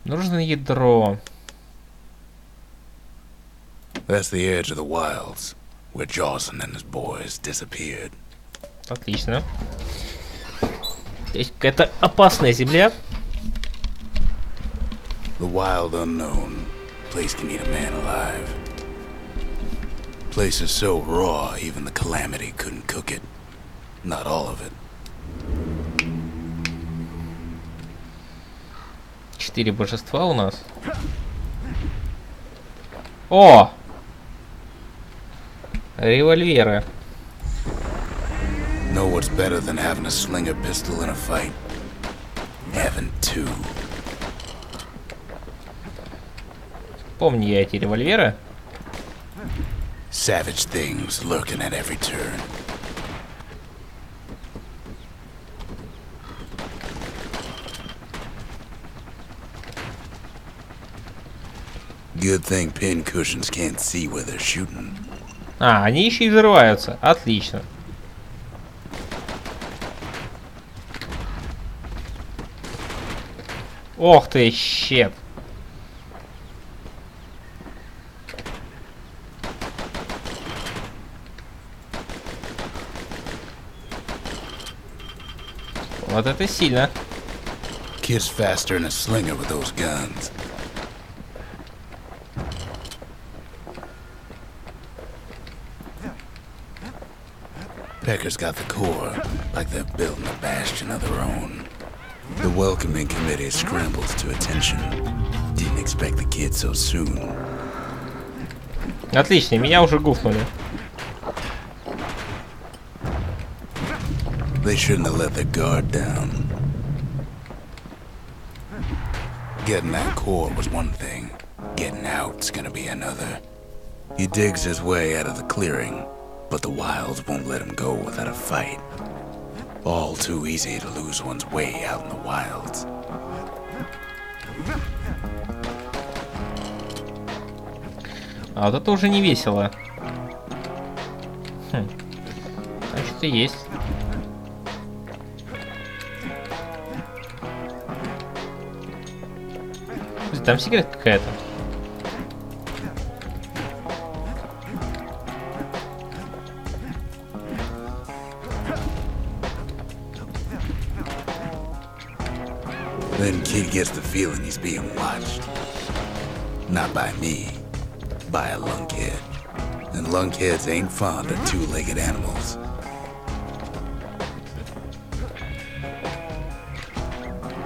Нужно ядро. That's the edge of the wilds, where Johnson and his boys disappeared. Отлично. Здесь какая-то опасная земля. The wild unknown. Place can eat a man alive. Place is so raw, even the calamity couldn't cook it. Not all of it. 4 божества у нас. О! Револьверы. Know what's better than having a slinger pistol in a fight? Having two. Помню я эти револьверы. Savage things lurking at every turn. Good thing pin cushions can't see where they're shooting. А, они еще и взрываются. Отлично. Ох ты, щет. Вот это сильно. Kid's faster than a slinger with those guns. Pecker's got the core, like they're building a bastion of their own. The welcoming committee scrambles to attention. Didn't expect the kid so soon. Отлично, меня уже гуфнули. They shouldn't have let their guard down. Getting that core was one thing. Getting out's gonna be another. He digs his way out of the clearing, but the wilds won't let him go without a fight. All too easy to lose one's way out in the wilds. А вот это уже не весело. Там что-то есть. Там секрет какая-то. Then kid gets the feeling he's being watched. Not by me, by a lunkhead. And lunkheads ain't fond of two-legged animals.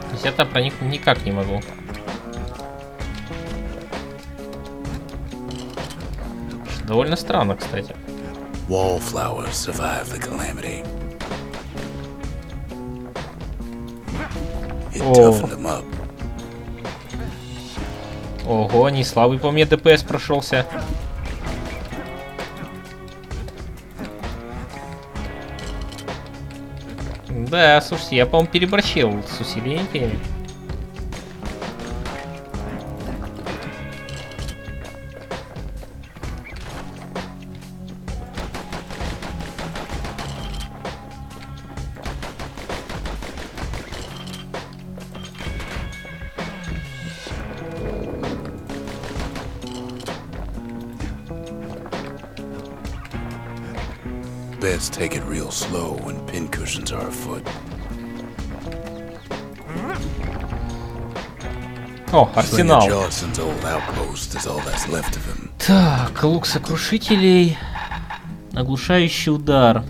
То есть я про них никак не могу. Довольно странно, кстати. Wallflowers survive the calamity. It toughened them up. Ого, не слабый по мне ДПС прошелся. Да, слушайте, я, по-моему, переборщил с усилениями. Best take it real slow when pincushions are afoot. О, арсенал. Johnson's old outpost is all that's left of him. Так, лук сокрушителей. Оглушающий удар.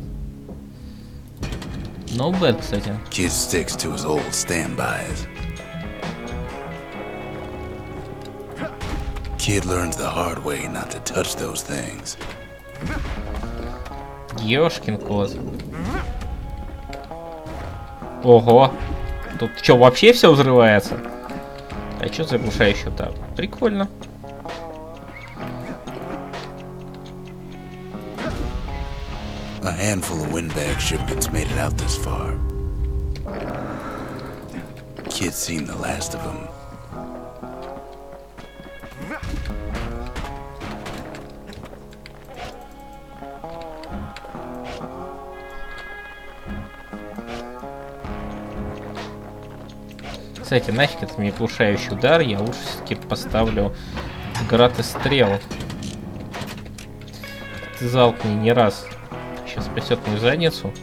No bad, кстати. Kid sticks to his old standbys. Kid learns the hard way not to touch those things. Ёшкин кот. Ого. Тут что, вообще все взрывается? А что за оглушающий удар? Прикольно. A handful of windbag shipments made it out this far. Kid's seen the last of them. Кстати, нафиг это мне глушающий удар, я лучше все-таки поставлю град из стрел. Этот залп мне не раз сейчас спасет мою задницу.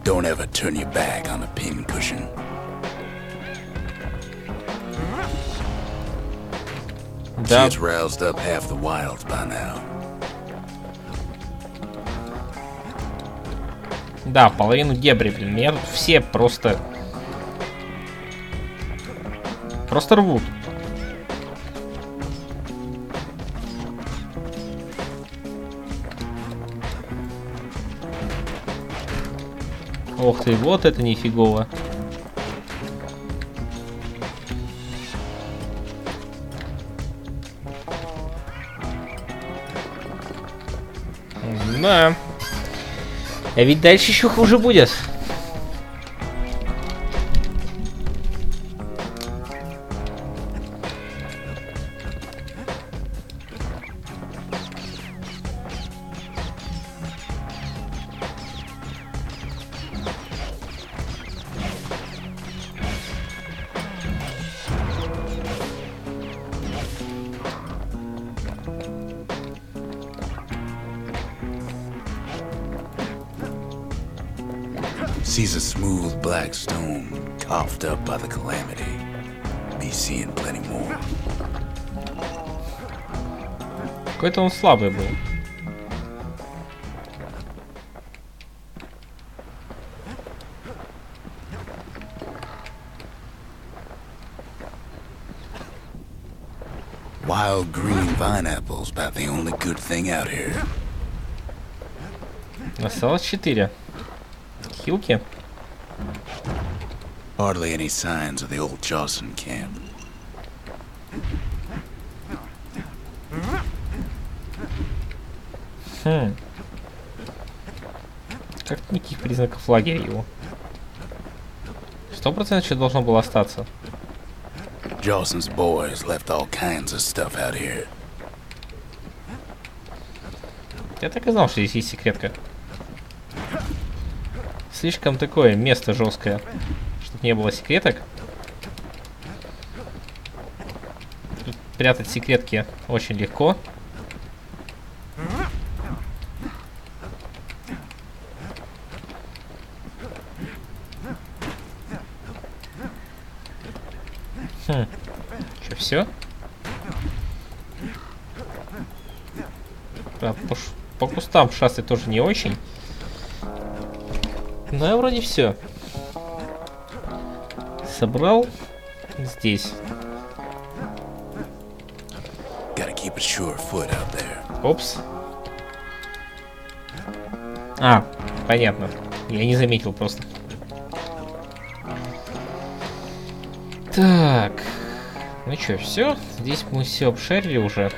Don't ever turn your back on a pincushion. Да. Kid's roused up half the wilds by now. Да, половину дебри, блин. Меня тут все просто рвут. Ох ты, вот это нифигово. Да. А ведь дальше еще хуже будет. Sees a smooth black stone coughed up by the calamity. Be seeing plenty more. Какой-то он слабый был. Wild green vine apples about the only good thing out here. Осталось 4. Хилки. Hardly any signs of the old Jocelyn camp. Как никаких признаков лагеря его. 100% что должно было остаться. Joscelyn's boys left all kinds of stuff out here. Я так и знал, что здесь есть секретка. Слишком такое место жесткое, чтобы не было секреток. Тут прятать секретки очень легко. Что, все? По кустам шастать тоже не очень. Ну, я вроде все. Собрал здесь. Опс. А, понятно. Я не заметил просто. Так. Ну что, все? Здесь мы все обшарили уже.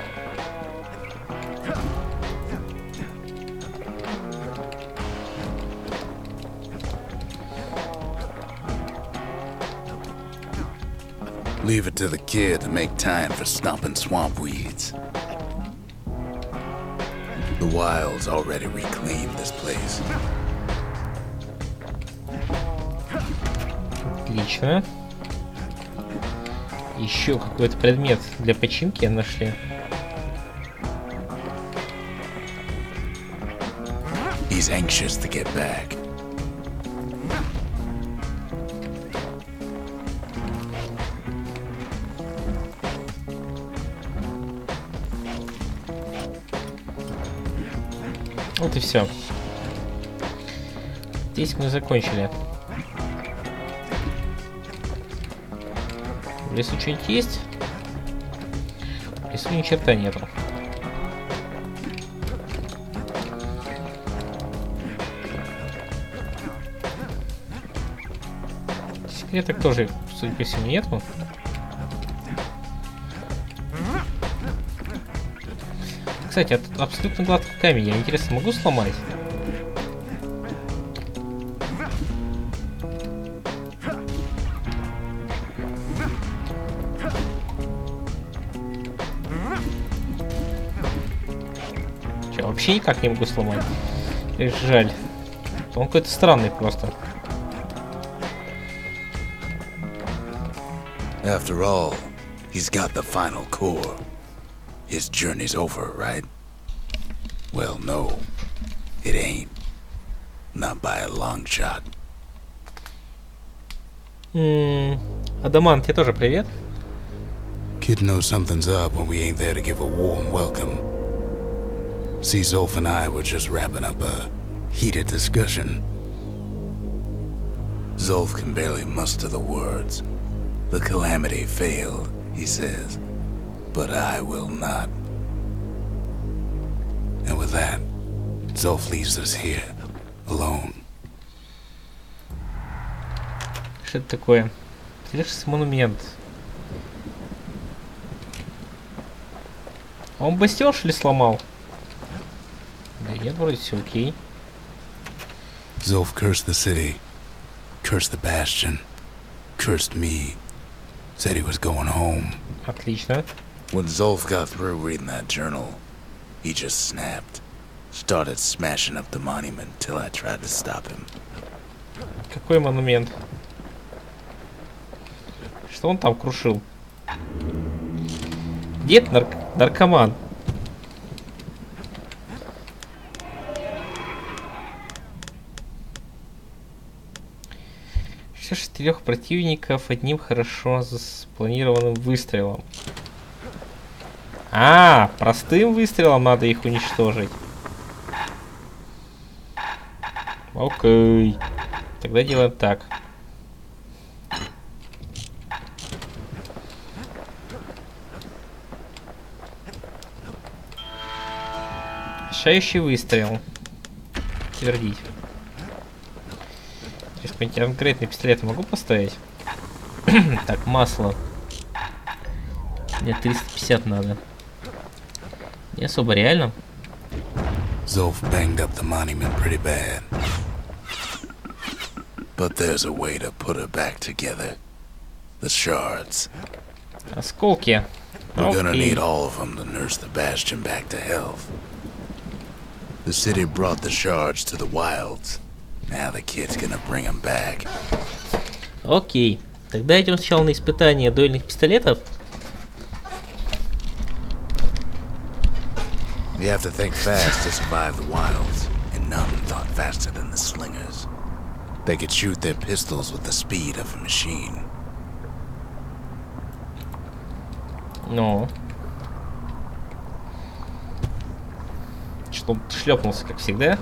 Leave it to the kid to make time for stomping swamp weeds. The wilds already reclaimed this place. Отлично. Еще какой-то предмет для починки нашли. He's anxious to get back. Вот и все. Здесь мы закончили. В лесу что-нибудь есть? В лесу ни черта нету. Секреток тоже, судя по всему, нету. Кстати, а тут абсолютно гладкий камень. Я, интересно, могу сломать? вообще никак не могу сломать. Эх, жаль. Он какой-то странный просто. After all, he's got the final core. His journey's over, right? Well, no, it ain't. Not by a long shot. Адаман, тебе тоже привет. Kid knows something's up when we ain't there to give a warm welcome. See, Zolf and I were just wrapping up a heated discussion. Zolf can barely muster the words. The calamity failed, he says, but I will not. And with that, Zolf leaves us here, alone. Что это такое? Интересный монумент. Он Бастион, что ли, сломал? Да нет, вроде все окей. Zolf cursed the city, cursed the Bastion, cursed me, said he was going home. Отлично. When Zolf got through reading that journal, he just snapped. Started smashing up the monument till I tried to stop him. Какой монумент? Что он там крушил? Дед наркоман. Все 4 противников одним хорошо спланированным выстрелом. А, простым выстрелом надо их уничтожить. Окей. Тогда делаем так. Решающий выстрел. Твердить. Сейчас какой-нибудь конкретный пистолет могу поставить? Так, масло. Мне 350 надо. Не особо реально. Zolf banged up the monument pretty bad. But there's a way to put it back together. The shards. Осколки. We're gonna need all of them to nurse the Bastion back to health. The city brought the shards to the wilds. Now the kid's gonna bring them back. Окей. Тогда идем сначала на испытание дуэльных пистолетов. You have to think fast to survive the wilds, and none thought faster than the slingers. They could shoot their pistols with the speed of a machine. Ну. Что он шлепнулся, как всегда.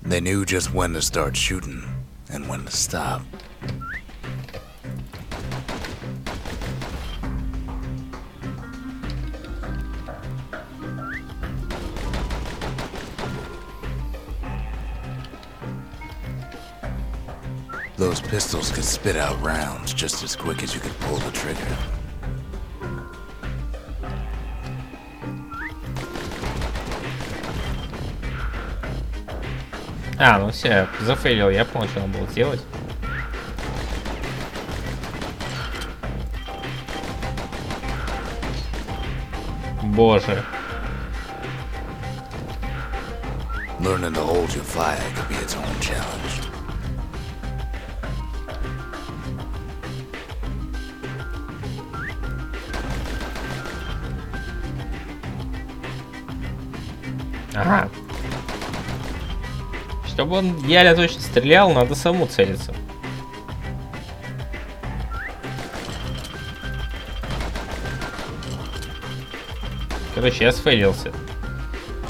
They knew just when to start shooting and when to stop. Those pistols could spit out rounds just as quick as you could pull the trigger. А, ну все, зафейлил, я понял, что он был делать. Боже. Learning to hold your fire could be its own challenge. Ага. Чтобы он реально точно стрелял, надо саму целиться. Короче, я сфейлился.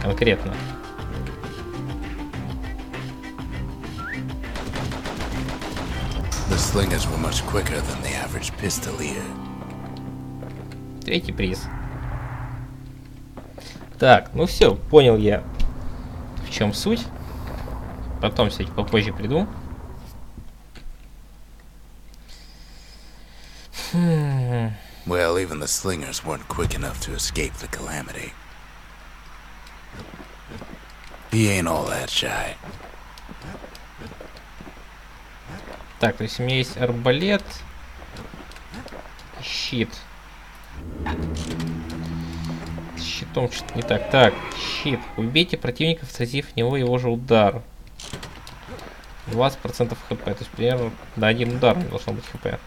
Конкретно. The slingers were much quicker than the average pistolier. Третий приз. Так, ну все, понял я, в чем суть. Потом все-таки попозже приду. Well, even the slingers weren't quick enough to escape the calamity. He ain't all that shy. Так, то есть у меня есть арбалет, щит. том что-то не так. Так, щит. Убейте противника, встретив в него его же удар. 20% хп. То есть примерно на один удар не должно быть хп.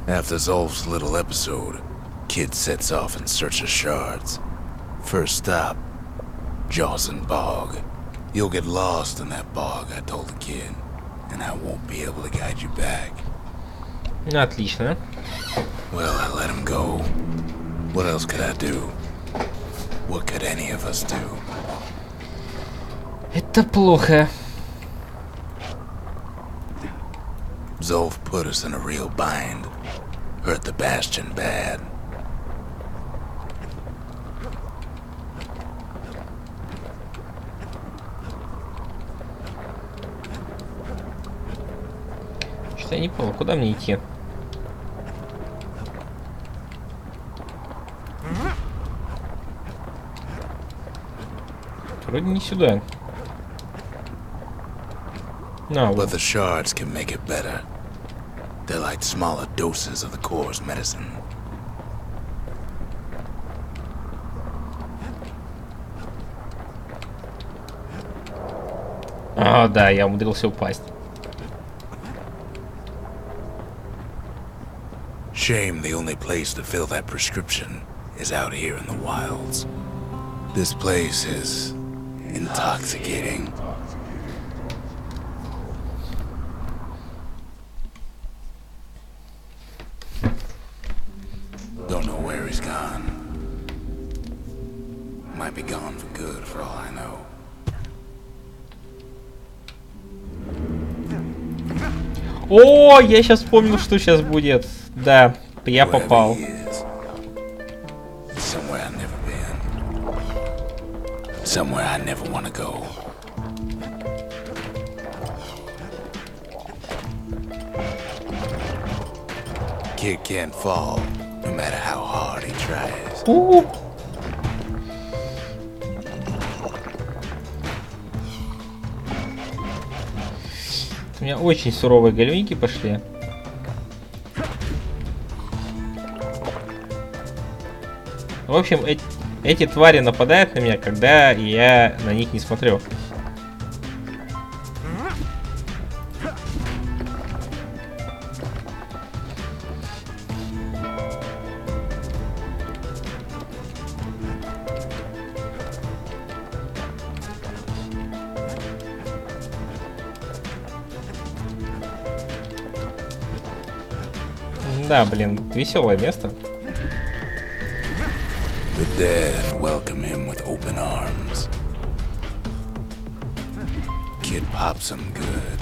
After Zolf's little episode, Kid sets off in search of shards. First stop, Jawson Bog. You'll get lost in that bog, I told the kid, and I won't be able to guide you back. Отлично. Well, I let him go. What else could I do? What could any of us do? Это плохо. Zolf put us in a real bind. Hurt the Bastion bad. Что-то я не понял, куда мне идти? Вроде не сюда. На, But вот. the shards can make it better. They're like smaller doses of the core's medicine. А, да, я умудрился упасть. Shame the only place to fill that prescription is out here in the wilds. This place is intoxicating. Don't know where he's gone. Might be gone for good for all I know. О, я сейчас вспомнил, что сейчас будет. Да, я Wherever попал. he is, somewhere I've never been. Somewhere I never want to go. Kid can't fall, no matter how hard he tries. У. У меня очень суровые гальвинки пошли. В общем, эти твари нападают на меня, когда я на них не смотрю. Да, блин, веселое место. The dead welcome him with open arms. Kid pops him good.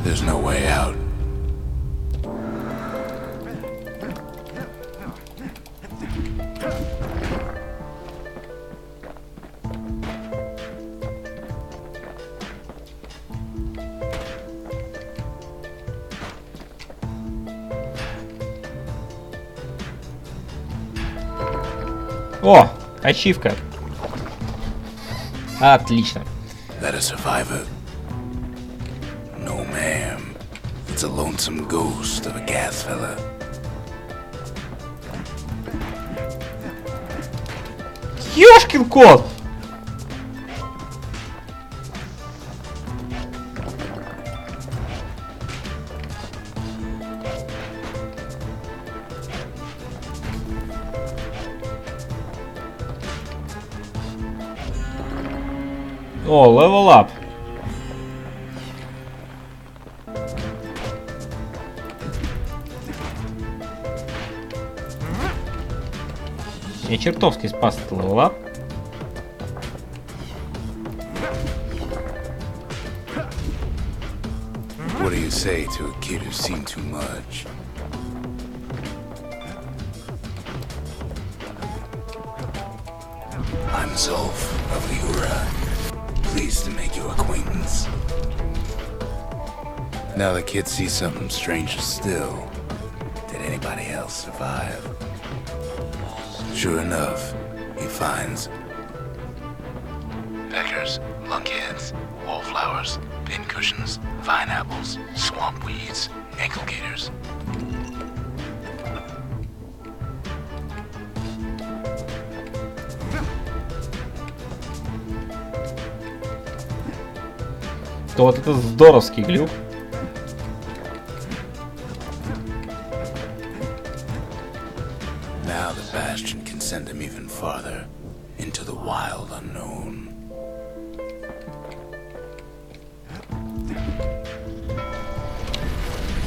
There's no way out. О, ачивка. Отлично. That a survivor? No, ma'am. It's a lonesome ghost of a gas fella. Ёшкин кот! О, level up. Я чертовски спас этот level up. What do you say to a kid who's seen too much? I'm Zolf of Liura. Pleased to make your acquaintance. Now the kid sees something stranger still. Did anybody else survive? Sure enough, he finds Peckers lunkheads, wallflowers, pincushions, vine apples, swamp weeds, ankle gaiters. То вот это здоровский глюк. Now the Bastion can send him even farther into the wild unknown.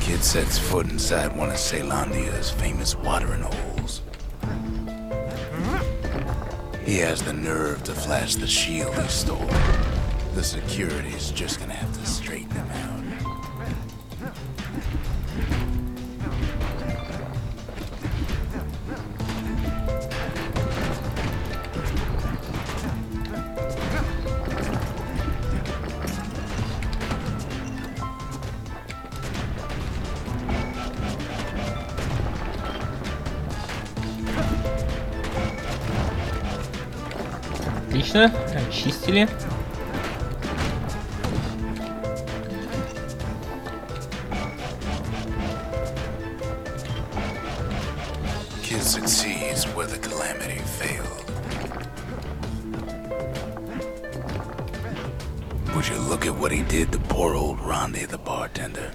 Kid sets foot inside one of Ceylondia's famous watering holes. He has the nerve to flash the shield he stole. The security's just gonna have to straighten him out. Отлично, очистили. Kid succeeds where the calamity failed. Would you look at what he did to poor old Rondi the bartender?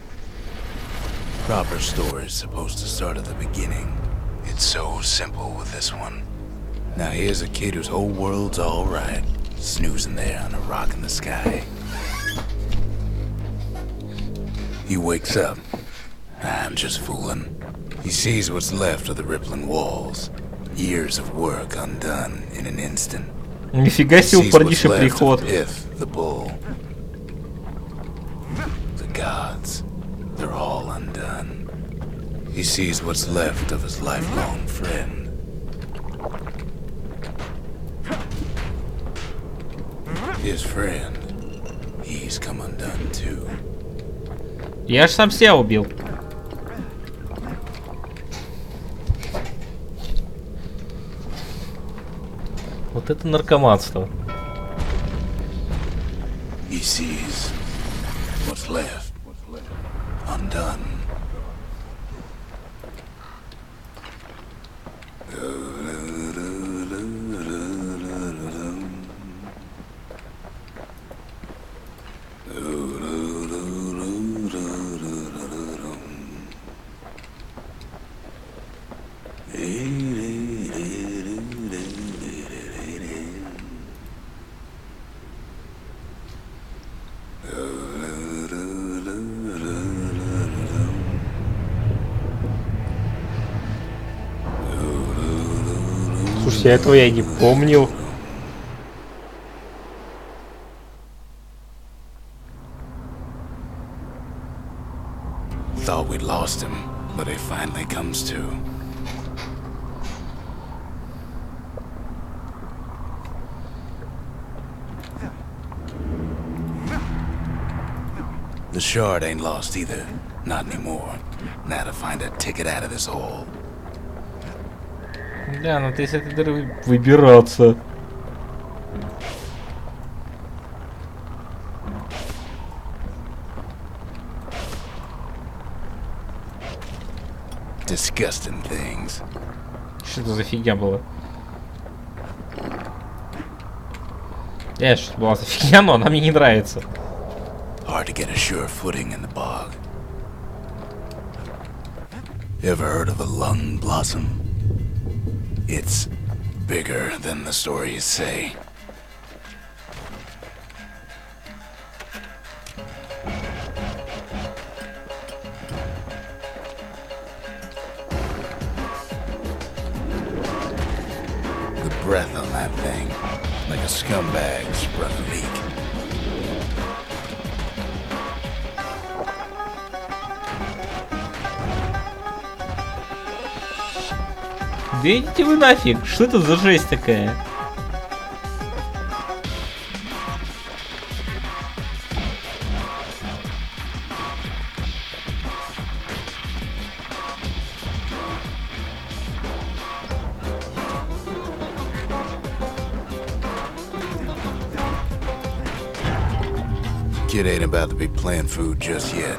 Proper story's supposed to start at the beginning. It's so simple with this one. Now here's a kid whose whole world's alright, snoozing there on a rock in the sky. He wakes up. I'm just fooling. He sees what's left of the rippling walls. Years of work undone in an instant. Нифига себе у парниша приход. If the bull. The gods, they're all undone. He sees what's left of his lifelong friend. His friend, he's come undone too. Я ж сам себя убил. Вот это наркоманство. He sees what's left undone. Слушайте, этого я не помнил. Thought we'd lost him, but he finally comes to. The shard ain't lost either. Not anymore. Now to find a ticket out of this hole. Да, надо из этой дыры выбираться. Disgusting things. Что это за фигня была? Что это была за фигня, но она мне не нравится. Hard to get a sure footing in the bog. Ever heard of a lung blossom? It's bigger than the stories say. The breath on that thing, like a scumbag sprung a leak. Да идите вы нафиг, что это за жесть такая? Kid ain't about to be plant food just yet.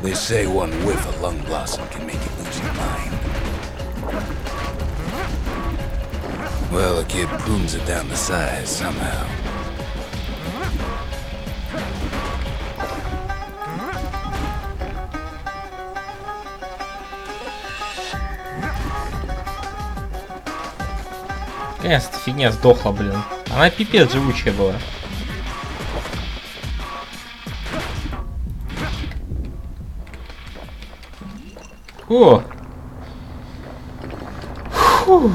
They say one whiff of lung blossom can make you lose your mind. Well, a kid prunes it down to size somehow. Конечно, эта фигня сдохла, блин. Она пипец живучая была. О! Фу.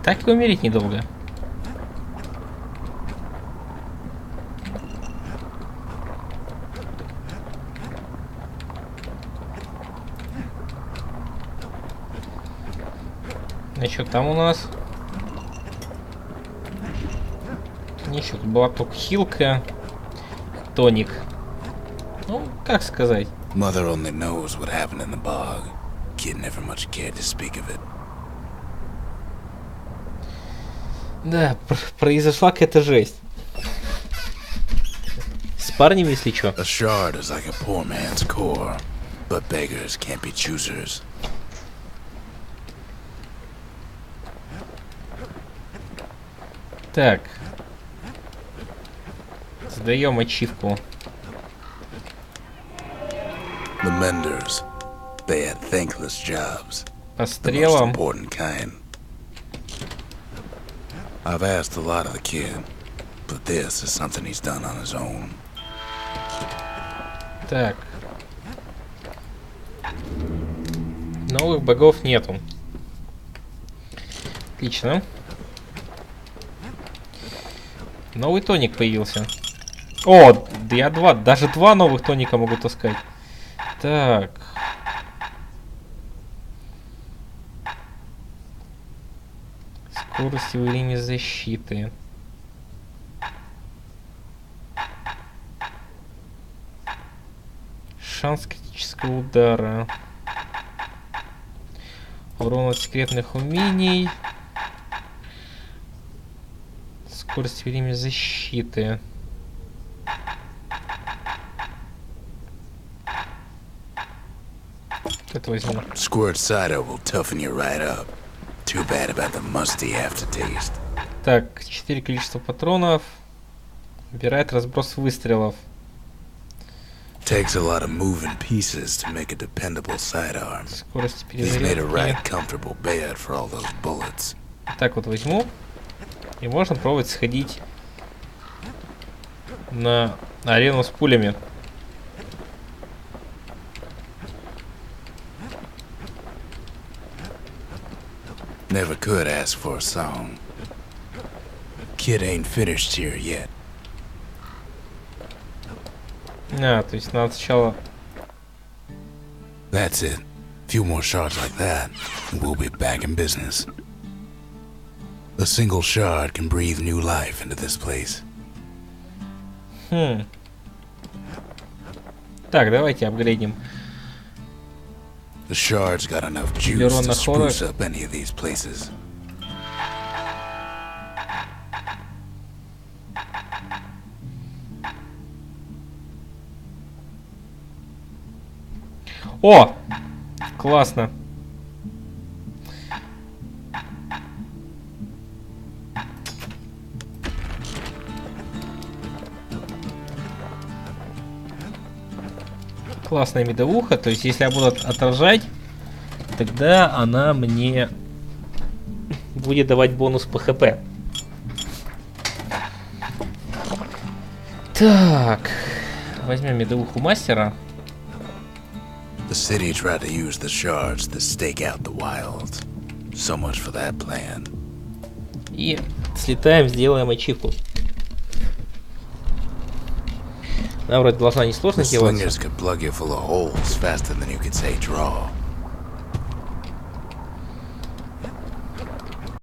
Так и умереть недолго. А что там у нас? Ничего, тут была только хилка, тоник. Ну, как сказать. Mother only knows what happened in the bog. Kid never much cared to speak of it. Да, произошла какая-то жесть. С парнем, если чё. A shard is like a poor man's core, but beggars can't be choosers. Так. Сдаем ачивку. The menders, they had thankless jobs. По The most стрелам. important kind. I've asked a lot of the kid, but this is something he's done on his own. Так. Новых богов нету. Отлично. Новый тоник появился. О, да я даже два новых тоника могу таскать. Так. Скорость и время защиты. Шанс критического удара. Урон от секретных умений. Скорость и время защиты. Это возьму. Squirt cider will toughen you right up. Too bad about the musty aftertaste. Так, 4 количества патронов. Убирает разброс выстрелов. Takes a lot of moving pieces to make a dependable sidearm. Скорость He's made a right перезарядки. comfortable bed for all those bullets. Так вот возьму. И можно пробовать сходить на арену с пулями. Never could ask for a song. Kid ain't finished here yet. А, то есть надо сначала... That's it. Few more shards like that, and we'll be back in business. A single shard can breathe new life into this place. Так, давайте апгрейдим. The shard's got enough juice to spruce up any of these places. О! Классно. Классная медовуха. То есть, если я буду отражать, тогда она мне будет давать бонус по ХП. Так. Возьмем медовуху мастера. The city tried to use the shards to stake out the wilds. So much for that plan. И слетаем, сделаем ачивку. Она вроде должна несложно The делаться. slingers could plug you full of holes faster than you could say draw.